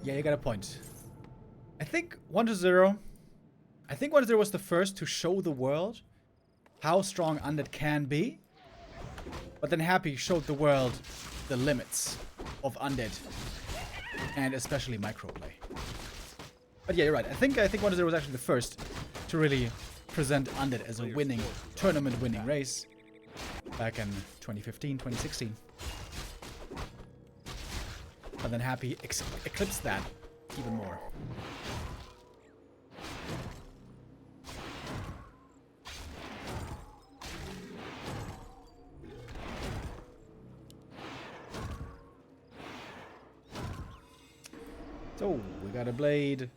Yeah, you got a point. I think 1-0. I think 1-0 was the first to show the world how strong Undead can be. But then Happy showed the world the limits of Undead. And especially microplay. But yeah, you're right. I think 1-0 was actually the first to really present Undead as a winning, tournament-winning race. Back in 2015, 2016. But then Happy eclipsed that even more. So, we got a Blade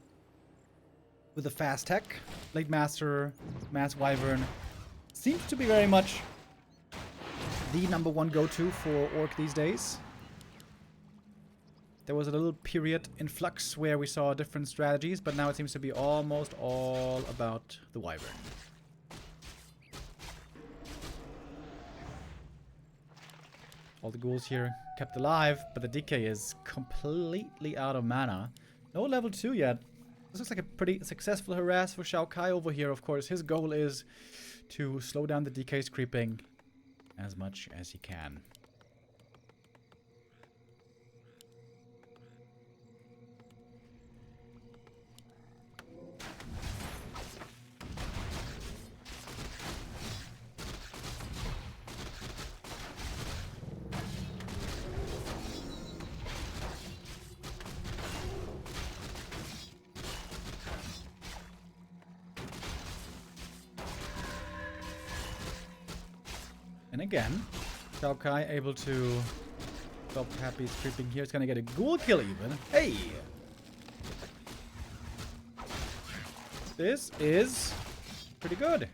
with a fast tech. Blade Master, Mass Wyvern. Seems to be very much the #1 go-to for Orc these days. There was a little period in flux where we saw different strategies, but now it seems to be almost all about the Wyvern. All the ghouls here kept alive, but the DK is completely out of mana. No level 2 yet. This looks like a pretty successful harass for XiaoKai over here, of course. His goal is to slow down the DK's creeping as much as he can. And again, XiaoKai able to stop Happy's creeping here. It's gonna get a ghoul kill even. Hey! This is pretty good.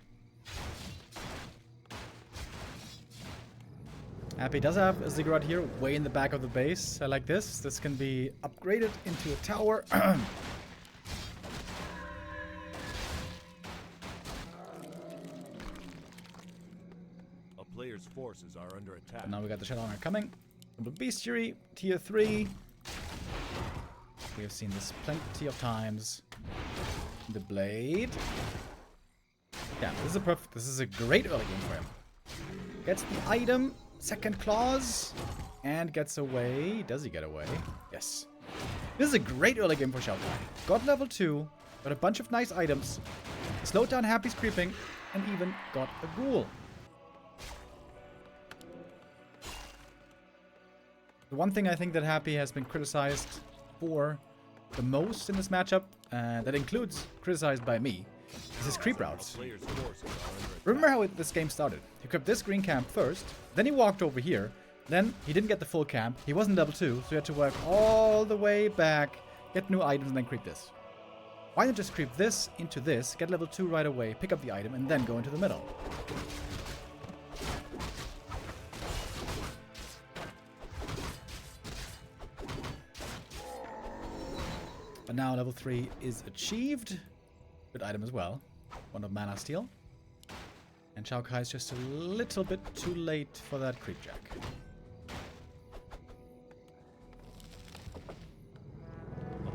Happy does have a ziggurat here way in the back of the base. I like this. This can be upgraded into a tower. Players' forces are under attack. And now we got the Shadowrunner coming. The Bestiary, tier 3. We have seen this plenty of times. The Blade. Yeah, this is a great early game for him. Gets the item, second clause, and gets away. Does he get away? Yes. This is a great early game for XiaoKai. Got level 2, got a bunch of nice items, slowed down Happy's creeping, and even got a ghoul. The one thing I think that Happy has been criticized for the most in this matchup, that includes criticized by me, is his creep routes. Remember how this game started? He equipped this green camp first, then he walked over here, then he didn't get the full camp, he wasn't level 2, so he had to work all the way back, get new items, and then creep this. Why not just creep this into this, get level 2 right away, pick up the item, and then go into the middle? But now level 3 is achieved. Good item as well. One of Mana Steal. And XiaoKai is just a little bit too late for that creep jack.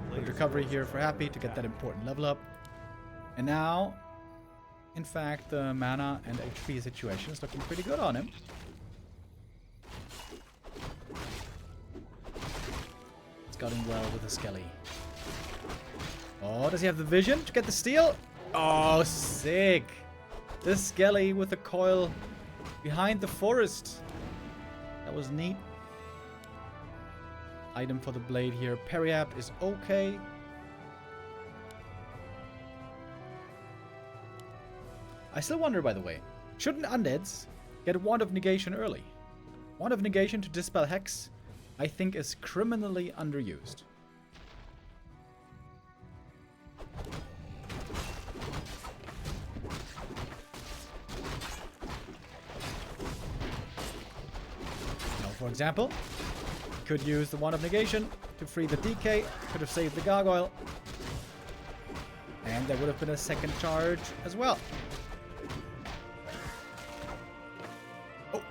Good recovery here for Happy to get that important level up. And now, in fact, the mana and HP situation is looking pretty good on him. Scouting well with the Skelly. Oh, does he have the vision to get the steal? Oh, sick. This Skelly with the coil behind the forest. That was neat. Item for the Blade here. Periapt is okay. I still wonder, by the way, shouldn't undeads get Wand of Negation early? Wand of Negation to dispel Hex, I think, is criminally underused. For example, could use the Wand of Negation to free the DK, could have saved the Gargoyle, and there would have been a second charge as well. Oh!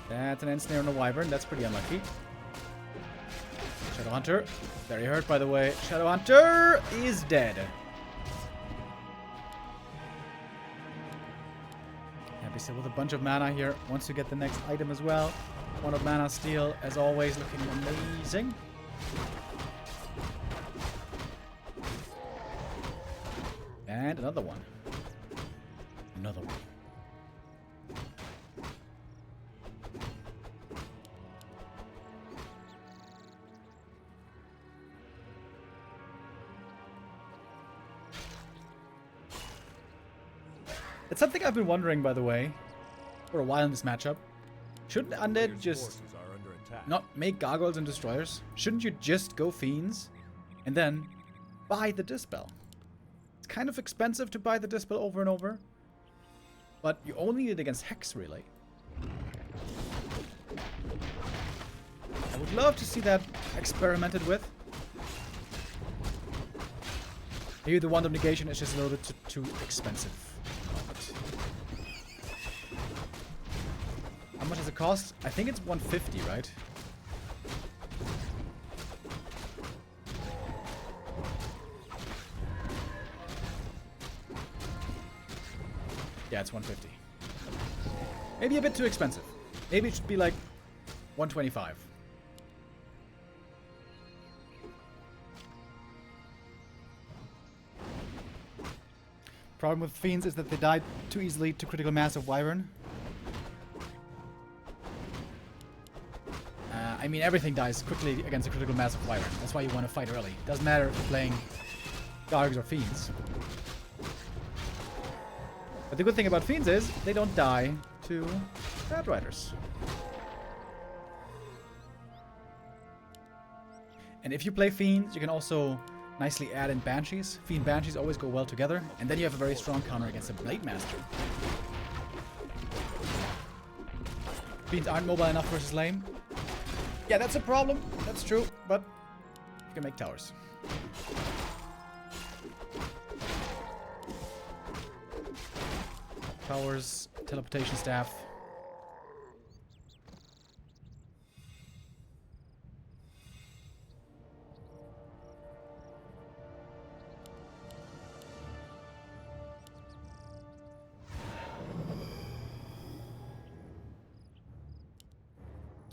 That's an Ensnare on a Wyvern, that's pretty unlucky. Shadowhunter, very hurt by the way. Shadowhunter is dead. Happy still with a bunch of mana here. Wants to get the next item as well. 1 of mana steal, as always, looking amazing. And another one. Another one. It's something I've been wondering, by the way, for a while in this matchup. Shouldn't Undead just not make Gargoyles and Destroyers? Shouldn't you just go Fiends and then buy the Dispel? It's kind of expensive to buy the Dispel over and over, but you only need it against Hex, really. I would love to see that experimented with. Maybe the Wand of Negation is just a little bit too expensive. How much does it cost? I think it's 150, right? Yeah, it's 150. Maybe a bit too expensive. Maybe it should be like 125. Problem with Fiends is that they die too easily to critical mass of Wyvern. I mean, everything dies quickly against a critical mass of Wyvern. That's why you want to fight early. Doesn't matter if you're playing Gargs or Fiends. But the good thing about Fiends is they don't die to Bad Riders. And if you play Fiends, you can also nicely add in Banshees. Fiend Banshees always go well together. And then you have a very strong counter against a Blade Master. Fiends aren't mobile enough versus lane. Yeah, that's a problem. That's true, but you can make towers. Towers, teleportation staff.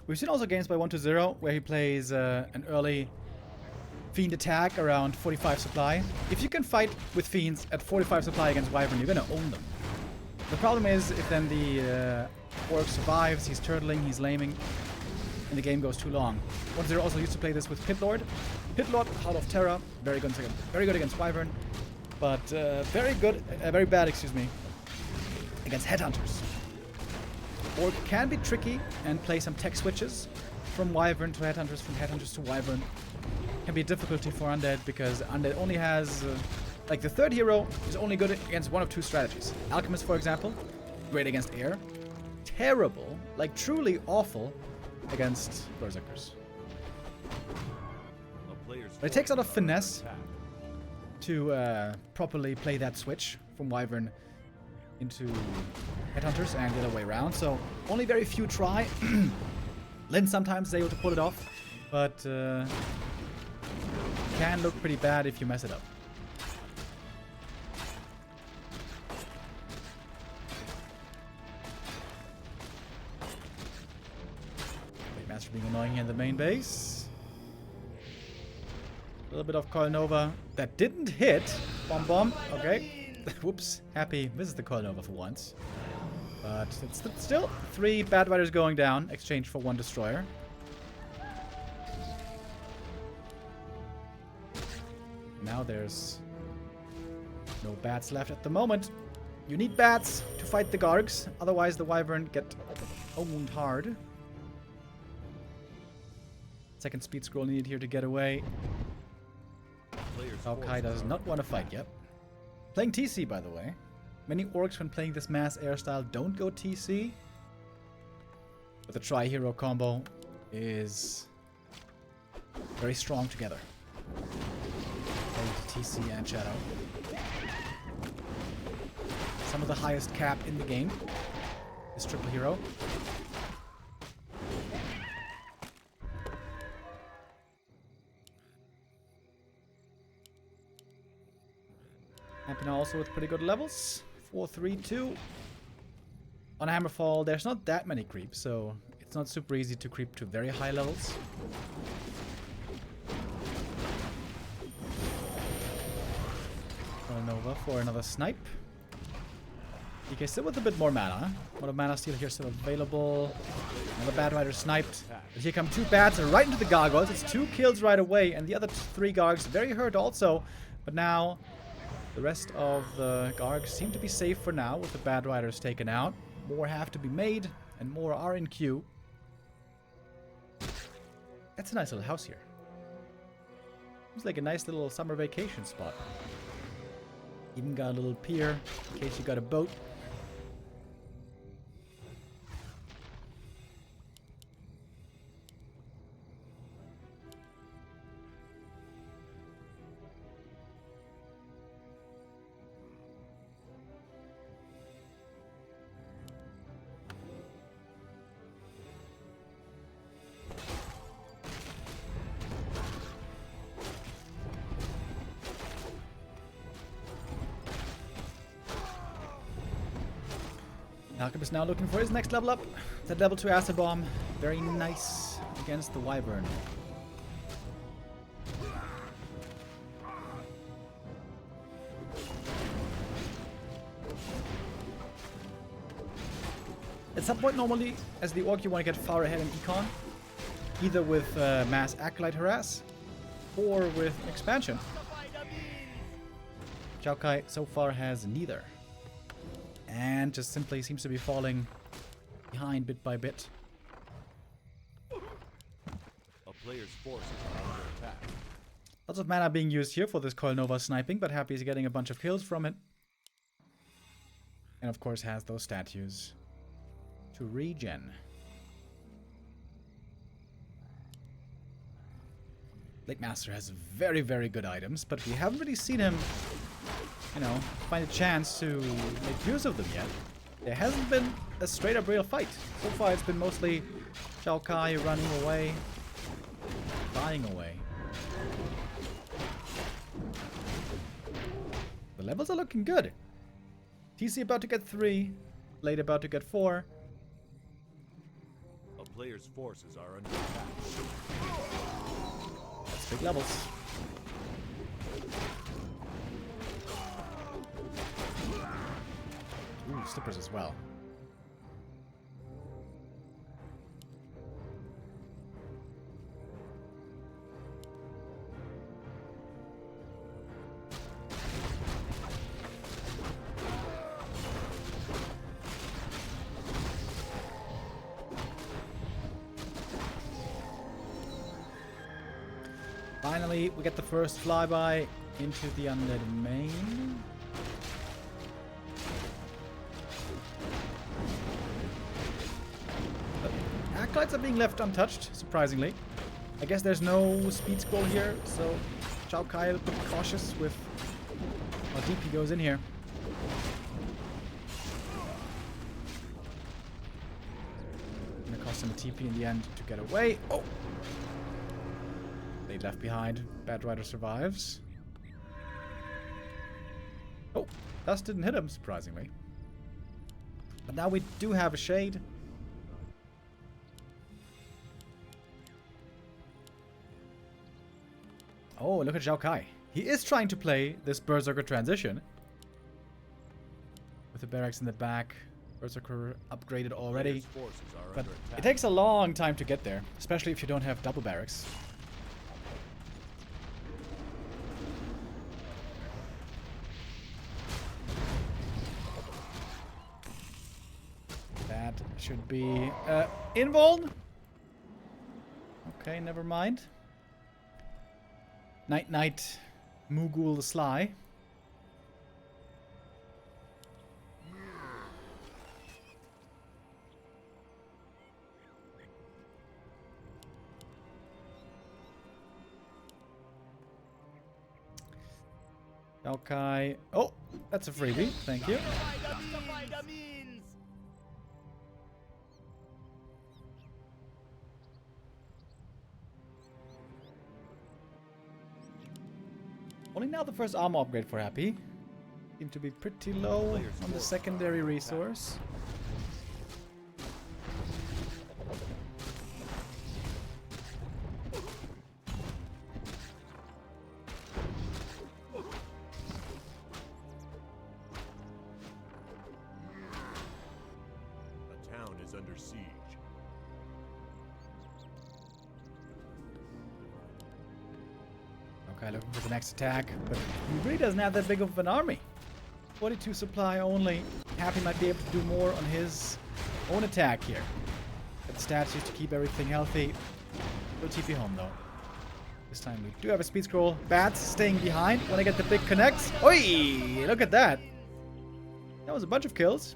We've seen also games by 1-0 where he plays an early Fiend attack around 45 supply. If you can fight with Fiends at 45 supply against Wyvern, you're gonna own them. The problem is if then the Orc survives, he's turtling, he's laming, and the game goes too long. 1-0 also used to play this with Pitlord. Pitlord, Heart of Terror, very good against Wyvern, but very bad, excuse me, against Headhunters. Orc can be tricky and play some tech switches from Wyvern to Headhunters, from Headhunters to Wyvern. Can be a difficulty for Undead because Undead only has, like the third hero is only good against one of two strategies. Alchemist, for example, great against air. Terrible, like truly awful against Berserkers. But it takes a lot of finesse to properly play that switch from Wyvern into Headhunters and the other way around, so only very few try. Lyn sometimes is able to pull it off, but can look pretty bad if you mess it up. Blade Master being annoying here in the main base. A little bit of Coil Nova that didn't hit. Bomb, okay. Whoops, Happy misses the Coil Nova for once. But it's still 3 Bad Riders going down, exchanged for 1 Destroyer. Now there's no bats left at the moment. You need bats to fight the Gargs, otherwise the Wyvern get owned hard. Second speed scroll needed here to get away. XiaoKai does not want to fight yet. Playing TC, by the way. Many orcs, when playing this mass air style, don't go TC. But the tri-hero combo is very strong together. Both TC and Shadow. Some of the highest cap in the game is triple hero. and also with pretty good levels. 4-3-2. On Hammerfall, there's not that many creeps, so it's not super easy to creep to very high levels. Nova for another snipe. DK still with a bit more mana. A lot of mana steal here still available. Another Bad Rider sniped. But here come two bats right into the gargoyles. It's 2 kills right away, and the other 3 gargs very hurt also. But now the rest of the gargs seem to be safe for now with the Bad Riders taken out. More have to be made, and more are in queue. That's a nice little house here. It's like a nice little summer vacation spot. Even got a little pier in case you got a boat. Alchemist now looking for his next level up. That level 2 acid bomb. Very nice against the Wyvern. At some point normally, as the Orc, you want to get far ahead in Econ. Either with Mass Acolyte Harass or with Expansion. XiaoKai so far has neither. And just simply seems to be falling behind bit by bit. A player's forces are under attack. Lots of mana being used here for this Coil Nova sniping, but Happy is getting a bunch of kills from it. And of course has those statues to regen. Blade Master has very, very good items, but we haven't really seen him, you know, find a chance to make use of them yet. There hasn't been a straight up real fight. So far it's been mostly XiaoKai running away, dying away. The levels are looking good. TC about to get 3, Blade about to get 4. A player's forces are under attack. That's big levels. Ooh, slippers as well. Finally, we get the first flyby into the undead main. Acolytes are being left untouched, surprisingly. I guess there's no speed scroll here, so XiaoKai a little bit cautious with how deep he goes in here. Gonna cost him a TP in the end to get away. Oh! They left behind. Bad Rider survives. Oh, dust didn't hit him, surprisingly. But now we do have a shade. Oh, look at XiaoKai. He is trying to play this Berserker transition. With the barracks in the back. Berserker upgraded already. But it takes a long time to get there. Especially if you don't have double barracks. That should be invuln. Okay, never mind. Night Night, Mugul the Sly. XiaoKai. Oh, that's a freebie. Thank you. Only now the first armor upgrade for Happy. Seem to be pretty low on the secondary resource. The town is under siege. Okay, looking for the next attack, but he really doesn't have that big of an army. 42 supply only. Happy might be able to do more on his own attack here. But the statues to keep everything healthy. We'll TP home though. This time we do have a speed scroll. Bats staying behind when I get the big connects. Oi! Look at that. That was a bunch of kills.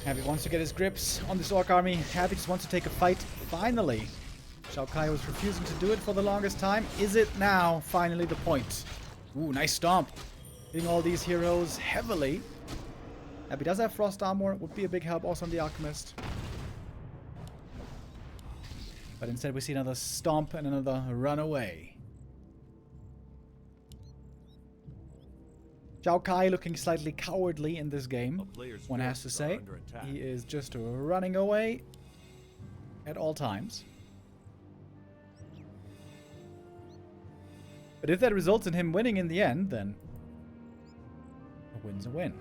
Happy wants to get his grips on this orc army. Happy just wants to take a fight. Finally. XiaoKai was refusing to do it for the longest time. Is it now finally the point? Ooh, nice stomp. Hitting all these heroes heavily. Happy does have frost armor. Would be a big help also on the alchemist. But instead we see another stomp and another runaway. XiaoKai looking slightly cowardly in this game, one has to say. He is just running away at all times. But if that results in him winning in the end, then a win's a win.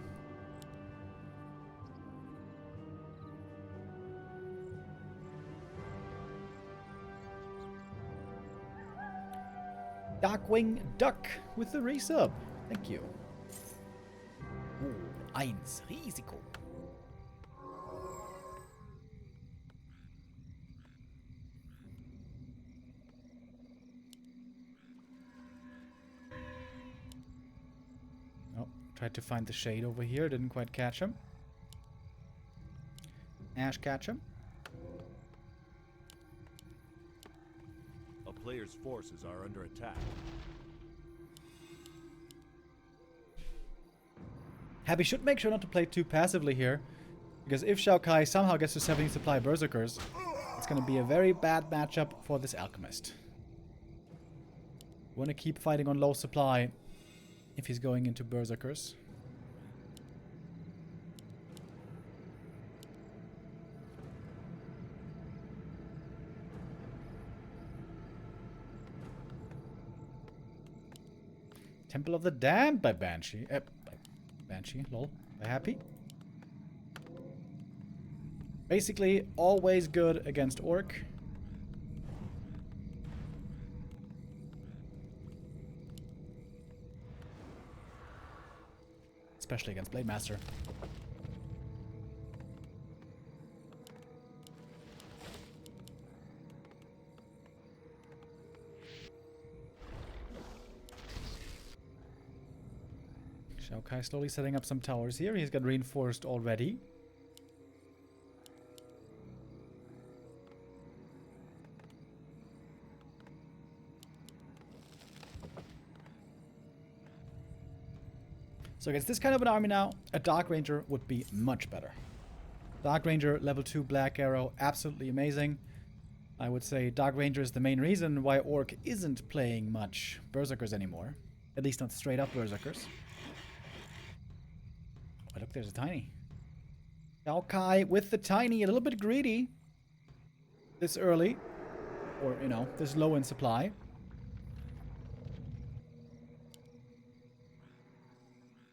Darkwing Duck with the resub. Thank you. Oh, 1 Risiko. Oh, tried to find the shade over here. Didn't quite catch him. Ash catch him. A player's forces are under attack. Happy should make sure not to play too passively here, because if XiaoKai somehow gets to 70 supply Berserkers, it's going to be a very bad matchup for this Alchemist. Want to keep fighting on low supply if he's going into Berserkers. Temple of the Damned by Banshee. Banshee, lol. By Happy. Basically, always good against Orc. Especially against Blade Master. XiaoKai slowly setting up some towers here. He's got reinforced already. So against this kind of an army now, a Dark Ranger would be much better. Dark Ranger, level 2 Black Arrow, absolutely amazing. I would say Dark Ranger is the main reason why Orc isn't playing much Berserkers anymore. At least not straight up Berserkers. Oh, look, there's a tiny. XiaoKai with the tiny, a little bit greedy. This early. Or, you know, this low in supply.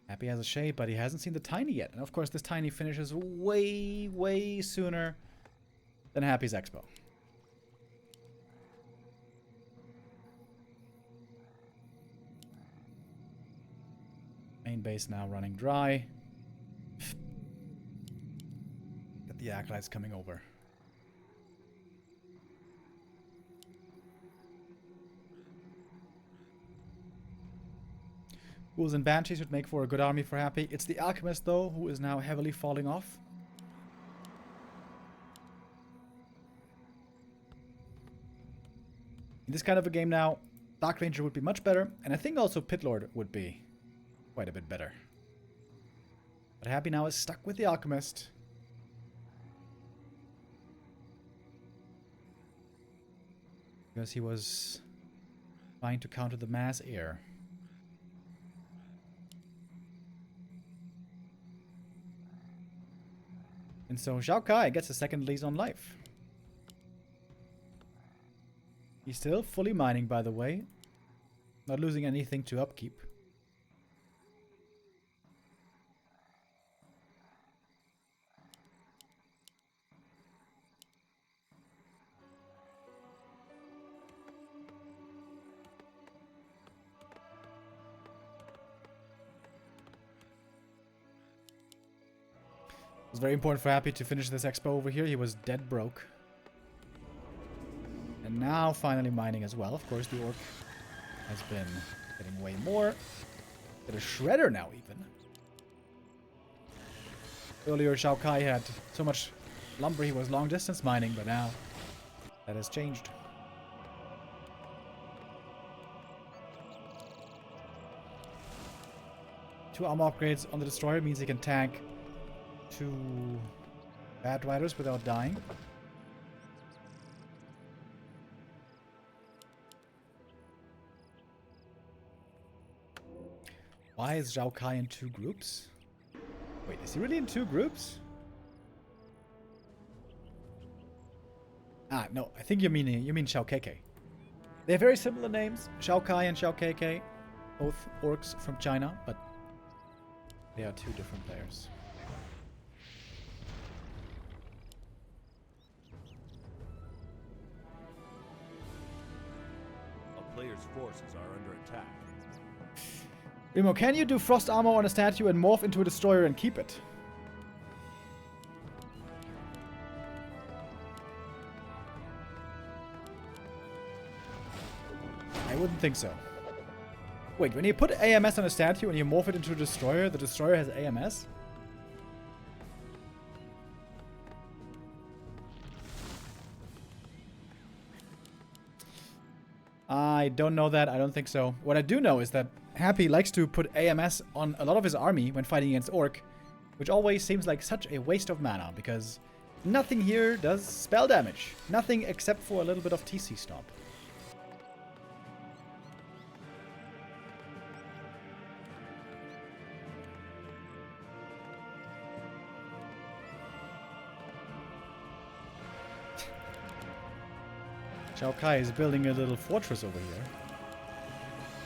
Happy has a shade, but he hasn't seen the tiny yet. And of course, this tiny finishes way, way sooner than Happy's Expo. Main base now running dry. Get the acolytes coming over. Ghouls and Banshees would make for a good army for Happy. It's the Alchemist, though, who is now heavily falling off. In this kind of a game now, Dark Ranger would be much better, and I think also Pit Lord would be quite a bit better. But Happy now is stuck with the Alchemist. Because he was trying to counter the mass air. And so XiaoKai gets a second lease on life. He's still fully mining, by the way. Not losing anything to upkeep. It was very important for Happy to finish this expo over here. He was dead broke. And now finally mining as well. Of course, the Orc has been getting way more. Get a shredder now, even. Earlier, XiaoKai had so much lumber he was long distance mining, but now that has changed. Two armor upgrades on the Destroyer means he can tank 2 Bad Riders without dying. Why is XiaoKai in 2 groups? Wait, is he really in 2 groups? Ah, no, I think you mean XiaoKai. They have very similar names, XiaoKai and XiaoKai, both orcs from China, but they are 2 different players. A player's forces are under attack. Remo, can you do frost armor on a statue and morph into a destroyer and keep it? I wouldn't think so. Wait, when you put AMS on a statue and you morph it into a destroyer, the destroyer has AMS? I don't know that. I don't think so. What I do know is that Happy likes to put AMS on a lot of his army when fighting against Orc, which always seems like such a waste of mana, because nothing here does spell damage. Nothing except for a little bit of TC Stomp. XiaoKai is building a little fortress over here.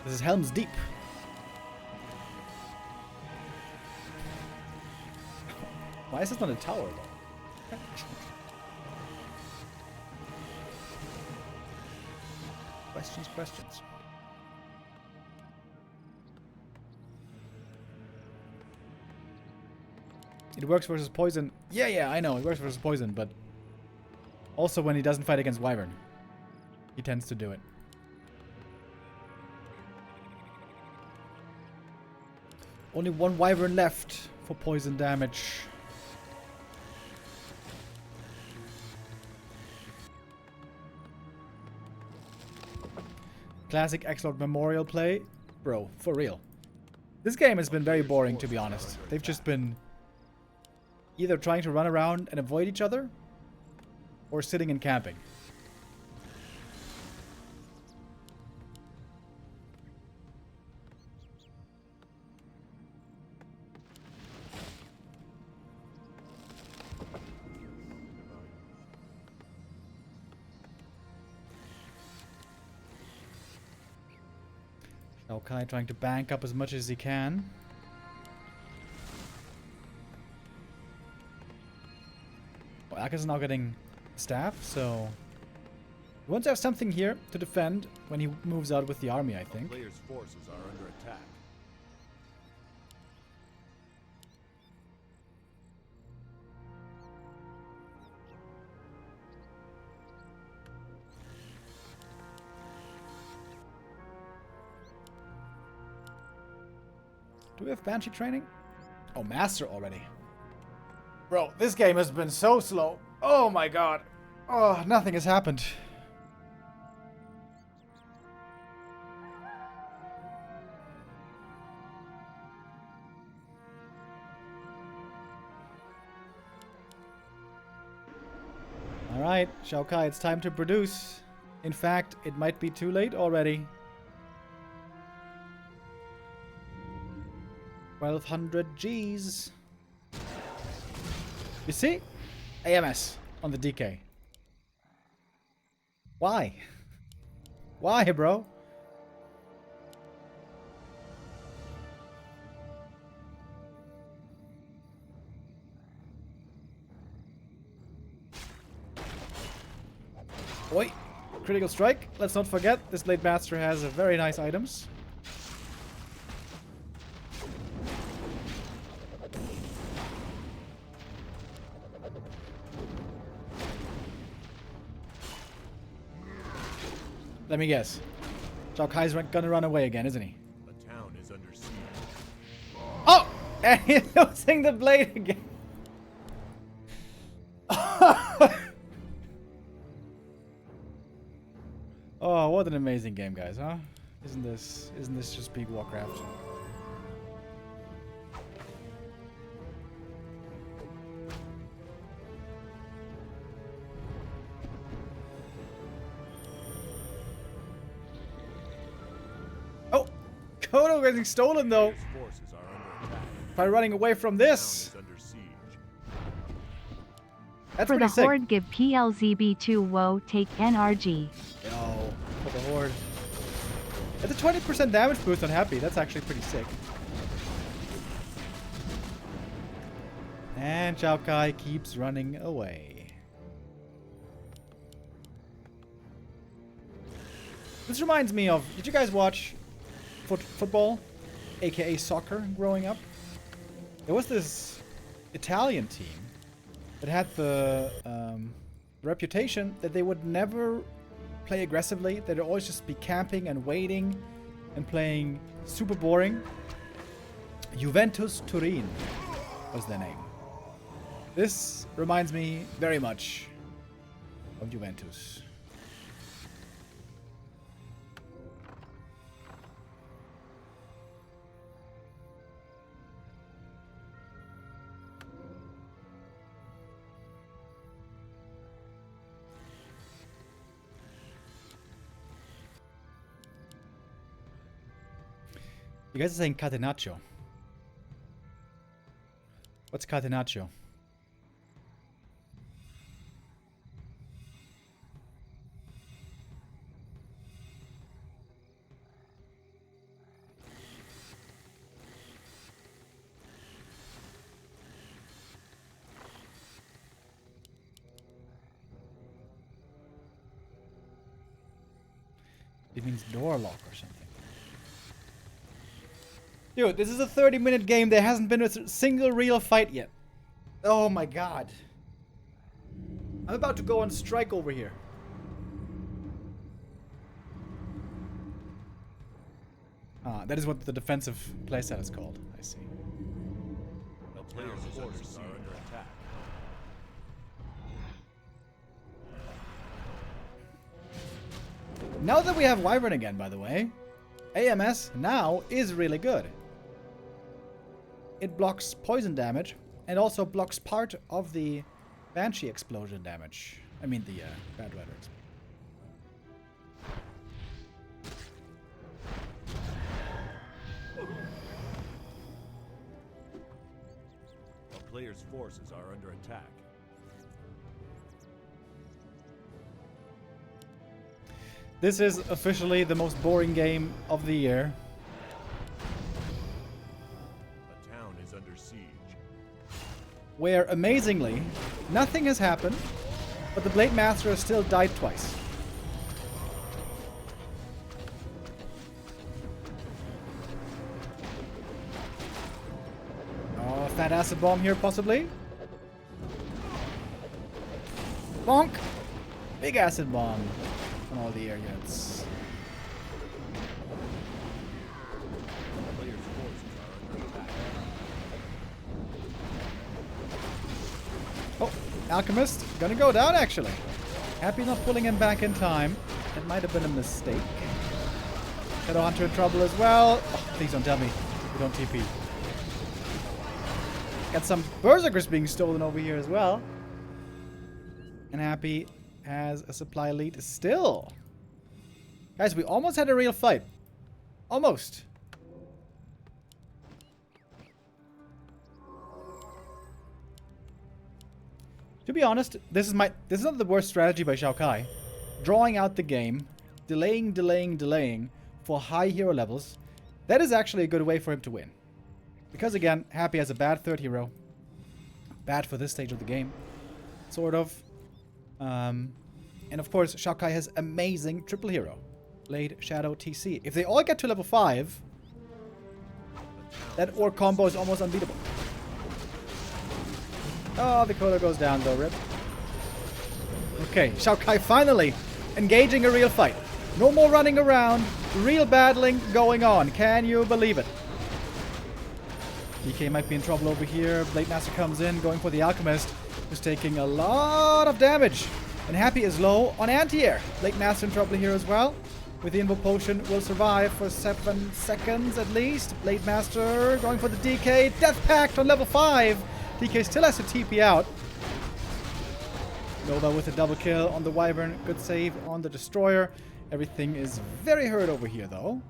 This is Helm's Deep. Why is this not a tower, though? Questions. It works versus poison. Yeah, I know. It works versus poison, but also when he doesn't fight against Wyvern. He tends to do it. Only 1 Wyvern left for poison damage. Classic X-Lord Memorial play. Bro, for real. This game has been very boring, to be honest. They've just been either trying to run around and avoid each other, or sitting and camping. XiaoKai trying to bank up as much as he can. Well, Akkas is now getting staff, so he wants to have something here to defend when he moves out with the army, I think. The player's forces are under attack. Do we have Banshee training? Oh, Master already. Bro, this game has been so slow. Oh my god. Oh, nothing has happened. Alright, XiaoKai, it's time to produce. In fact, it might be too late already. 1200 Gs. You see? AMS on the DK. Why? Why, bro? Oi! Critical strike. Let's not forget, this Blade Master has very nice items. Let me guess. XiaoKai's gonna run away again, isn't he? The town is under siege. Oh! And he's losing the blade again. Oh, what an amazing game, guys, huh? Isn't this just peak Warcraft? Oh! Kodo getting stolen though. Players' forces are under attack. By running away from The town this. is under siege. That's For pretty the sick. Horde, give PLZB2 woe, take NRG. Yo, for the Horde. It's a 20% damage boost on Happy. That's actually pretty sick. And XiaoKai keeps running away. This reminds me of... Did you guys watch football? AKA soccer growing up? There was this Italian team that had the reputation that they would never play aggressively. They'd always just be camping and waiting and playing super boring. Juventus Turin was their name. This reminds me very much of Juventus. You guys are saying catenaccio. What's catenaccio? It means door lock or something. Dude, this is a 30-minute game. There hasn't been a single real fight yet. Oh my god. I'm about to go on strike over here. Ah, that is what the defensive playset is called. I see. The players' forces are under attack. Now that we have Wyvern again, by the way, AMS now is really good. It blocks poison damage and also blocks part of the Banshee explosion damage. I mean the Bad Weather explosion. The players' forces are under attack. This is officially the most boring game of the year. The town is under siege. Where, amazingly, nothing has happened, but the Blade Master has still died twice. Oh, fat acid bomb here, possibly. Bonk! Big acid bomb on all the air units. The players' forces are under attack. Alchemist gonna go down, actually. Happy not pulling him back in time. That might have been a mistake. Shadowhunter in trouble as well. Oh, please don't tell me we don't TP. Got some Berserkers being stolen over here as well. And Happy has a supply lead still. Guys, we almost had a real fight. Almost. To be honest, this is not the worst strategy by XiaoKai. Drawing out the game, delaying for high hero levels. That is actually a good way for him to win. Because again, Happy has a bad third hero. Bad for this stage of the game. Sort of. And of course, XiaoKai has amazing triple hero. Blade, Shadow, TC. If they all get to level 5, that ORC combo is almost unbeatable. Oh, the Coda goes down though, rip. Okay, XiaoKai finally engaging a real fight. No more running around. Real battling going on. Can you believe it? DK might be in trouble over here. Blade Master comes in, going for the Alchemist, who's taking a lot of damage. And Happy is low on anti-air. Blade Master in trouble here as well. With the Invo Potion, will survive for 7 seconds at least. Blade Master going for the DK. Death Pact on level 5. DK still has to TP out. Nova with a double kill on the Wyvern. Good save on the Destroyer. Everything is very hurt over here, though.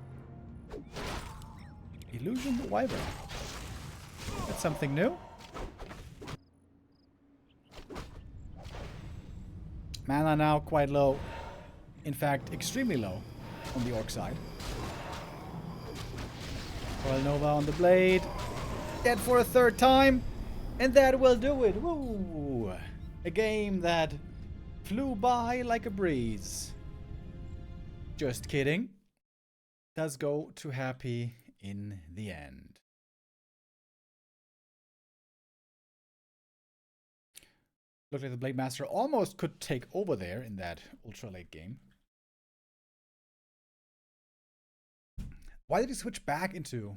Illusion the Wyvern. That's something new. Mana now quite low. In fact, extremely low on the Orc side. Royal Nova on the Blade. Dead for a third time. And that will do it. Woo! A game that flew by like a breeze. Just kidding. Does go to Happy in the end. Looked like the Blade Master almost could take over there in that ultra late game. Why did he switch back into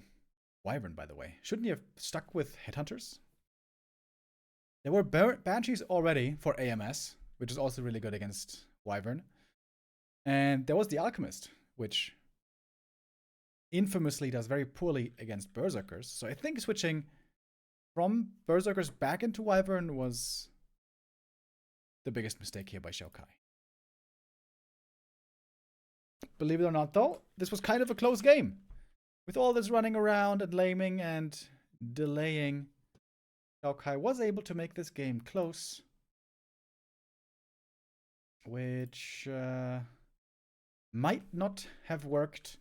Wyvern, by the way? Shouldn't he have stuck with Headhunters? There were Banshees already for AMS, which is also really good against Wyvern. And there was the Alchemist, which infamously does very poorly against Berserkers. So I think switching from Berserkers back into Wyvern was the biggest mistake here by XiaoKai. Believe it or not, though, this was kind of a close game. With all this running around and laming and delaying, XiaoKai was able to make this game close. Which might not have worked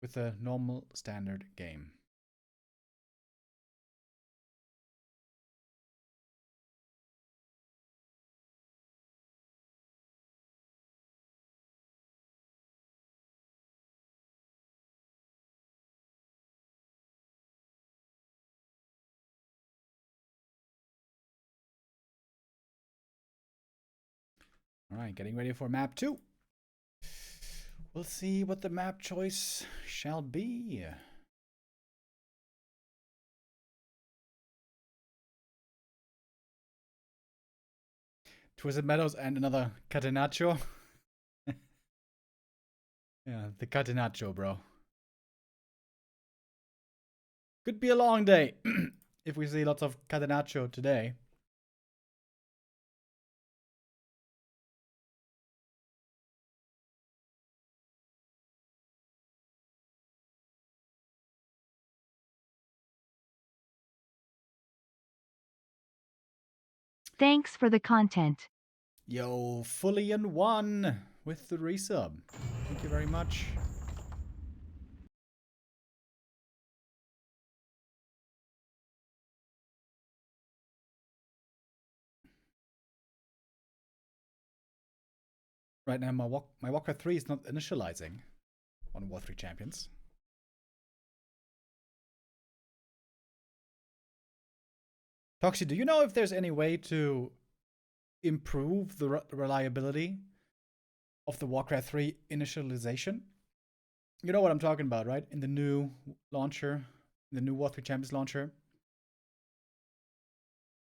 with a normal standard game. Alright, getting ready for map 2. We'll see what the map choice shall be. Twisted Meadows and another Catenaccio. Yeah, the Catenaccio, bro. Could be a long day if we see lots of Catenaccio today. Thanks for the content. Yo, fully in one with the resub. Thank you very much. Right now, my warcraft 3 is not initializing on War 3 Champions. Toxie, do you know if there's any way to improve the reliability of the Warcraft 3 initialization? You know what I'm talking about, right? In the new launcher, the new War 3 Champions launcher.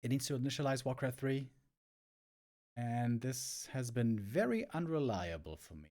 It needs to initialize Warcraft 3 And this has been very unreliable for me.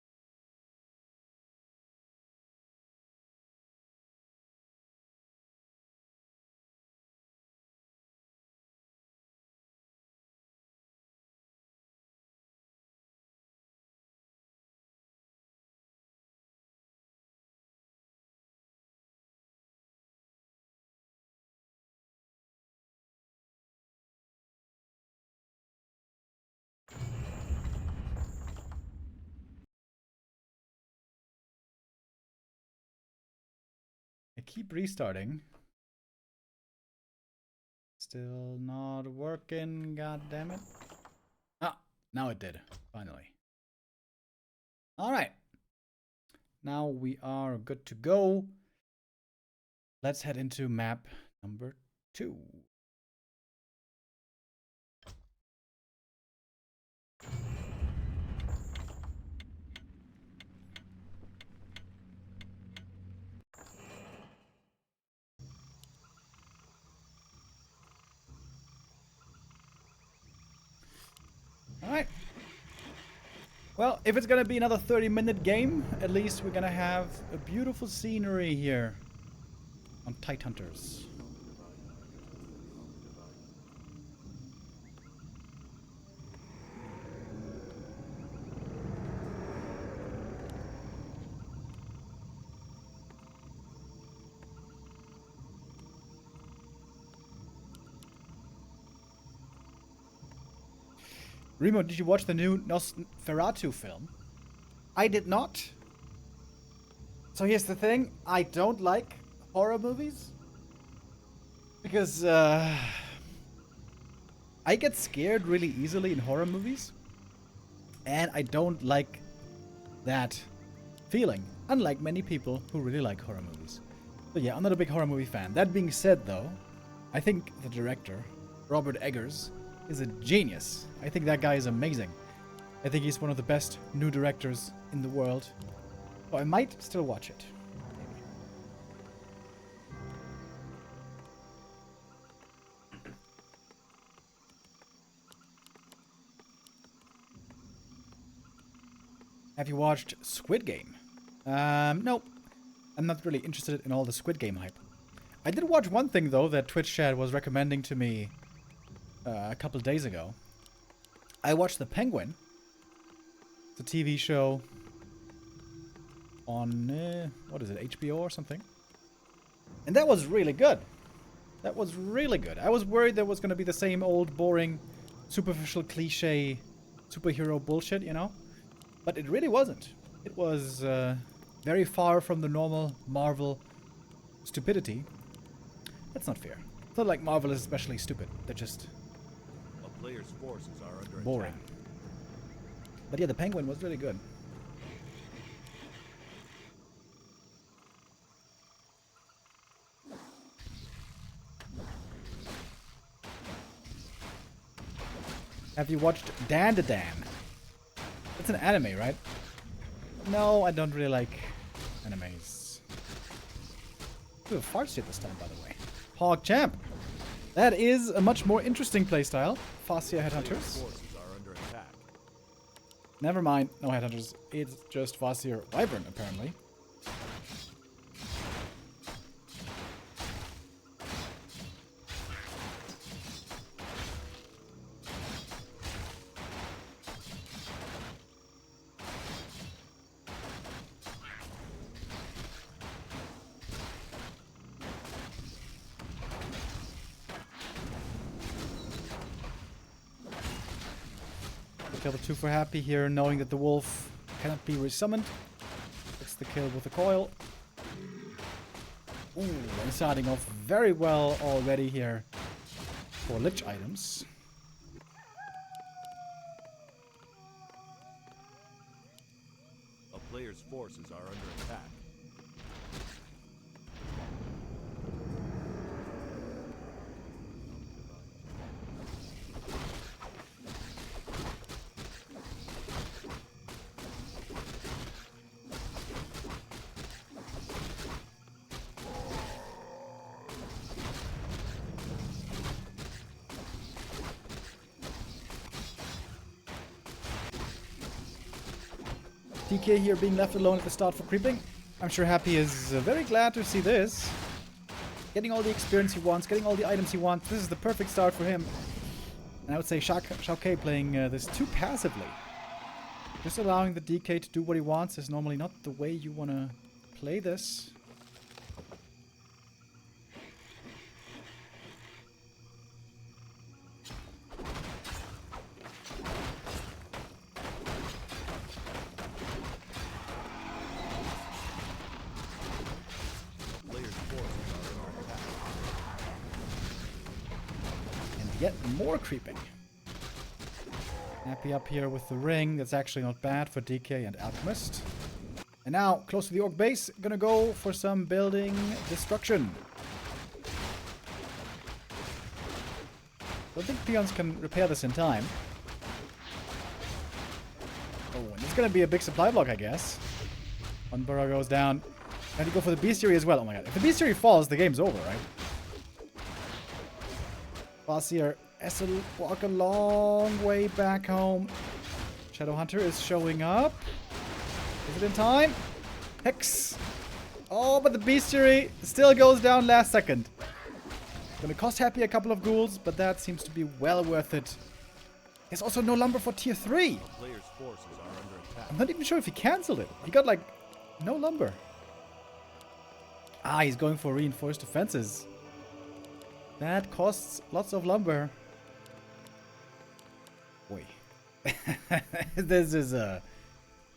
I keep restarting. Still not working, god damn it. Ah, now it did, finally. Alright. Now we are good to go. Let's head into map number 2. Alright. Well, if it's gonna be another 30-minute game, at least we're gonna have a beautiful scenery here on Tidehunters. Remo, did you watch the new Nosferatu film? I did not. So here's the thing. I don't like horror movies. Because, I get scared really easily in horror movies. And I don't like that feeling. Unlike many people who really like horror movies. So yeah, I'm not a big horror movie fan. That being said, though, I think the director, Robert Eggers, is a genius. I think that guy is amazing. I think he's one of the best new directors in the world. So I might still watch it. Have you watched Squid Game? Nope. I'm not really interested in all the Squid Game hype. I did watch one thing, though, that Twitch chat was recommending to me a couple days ago. I watched The Penguin. The TV show on, what is it, HBO or something? And that was really good. That was really good. I was worried there was going to be the same old, boring, superficial, cliche superhero bullshit, you know? But it really wasn't. It was very far from the normal Marvel stupidity. That's not fair. It's not like Marvel is especially stupid. They're just Players' forces are under boring. attack. But yeah, The Penguin was really good. Have you watched Dan the Dan? It's an anime, right? No, I don't really like animes. Ooh, fart shit this time, by the way. Hog Champ. That is a much more interesting playstyle. Fascia Headhunters. Forces are under attack. Never mind, no Headhunters. It's just Fascia Wyvern, apparently. Kill the 2 for happy here, knowing that the wolf cannot be resummoned. It's the kill with the coil. Ooh, and starting off very well already here for lich items. A player's forces are under attack. DK here being left alone at the start for creeping. I'm sure Happy is very glad to see this. Getting all the experience he wants, getting all the items he wants. This is the perfect start for him. And I would say XiaoKai playing this too passively. Just allowing the DK to do what he wants is normally not the way you want to play this. Yet more creeping. Happy up here with the ring. That's actually not bad for DK and Alchemist. And now, close to the Orc base, gonna go for some building destruction. I think peons can repair this in time. Oh, and it's gonna be a big supply block, I guess. One burrow goes down. And you go for the bestiary as well. Oh my god. If the bestiary falls, the game's over, right? Bossier has to walk a long way back home. Shadowhunter is showing up. Is it in time? Hex. Oh, but the bestiary still goes down last second. Gonna cost Happy a couple of ghouls, but that seems to be well worth it. There's also no lumber for tier 3. Player's forces are under attack. I'm not even sure if he cancelled it. He got like no lumber. Ah, he's going for reinforced defenses. That costs lots of lumber. Boy. This is a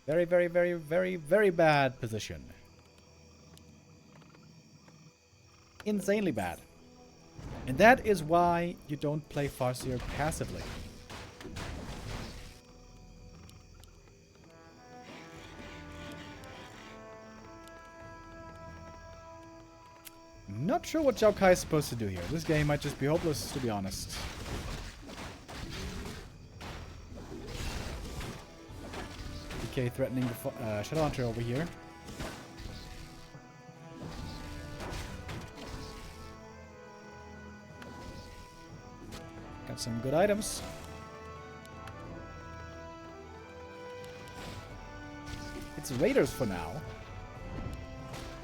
very, very, very, very, very bad position. Insanely bad. And that is why you don't play Farseer passively. Not sure what XiaoKai is supposed to do here. This game might just be hopeless, to be honest. DK threatening the Shadowhunter over here. Got some good items. It's Raiders for now.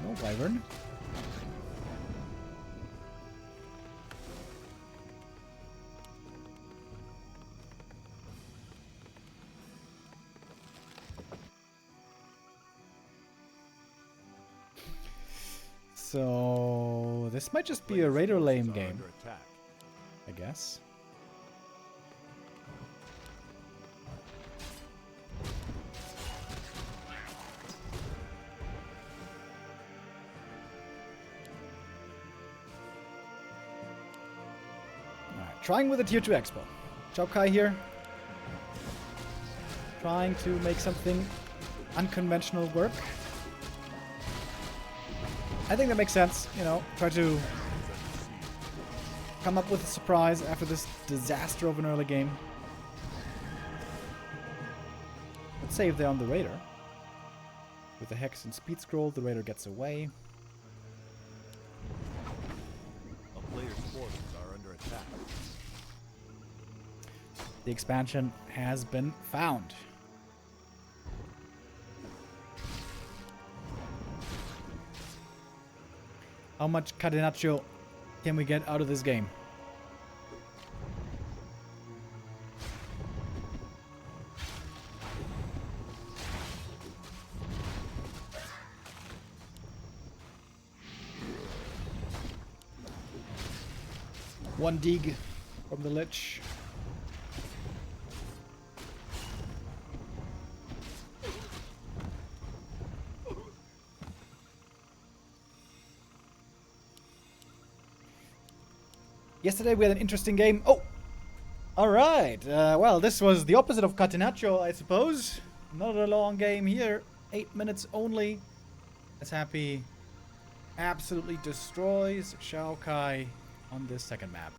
No Wyvern. So this might just be a Raider lame game, I guess. Alright, trying with a tier 2 expo. XiaoKai here. Trying to make something unconventional work. I think that makes sense, you know, try to come up with a surprise after this disaster of an early game. Let's save there on the Raider. With the Hex and Speed Scroll, the Raider gets away. A player's forces are under attack. The expansion has been found. How much catenaccio can we get out of this game? One dig from the Lich. Yesterday we had an interesting game. Oh! Alright. Well, this was the opposite of Catenaccio, I suppose. Not a long game here. 8 minutes only. As Happy absolutely destroys XiaoKai on this second map.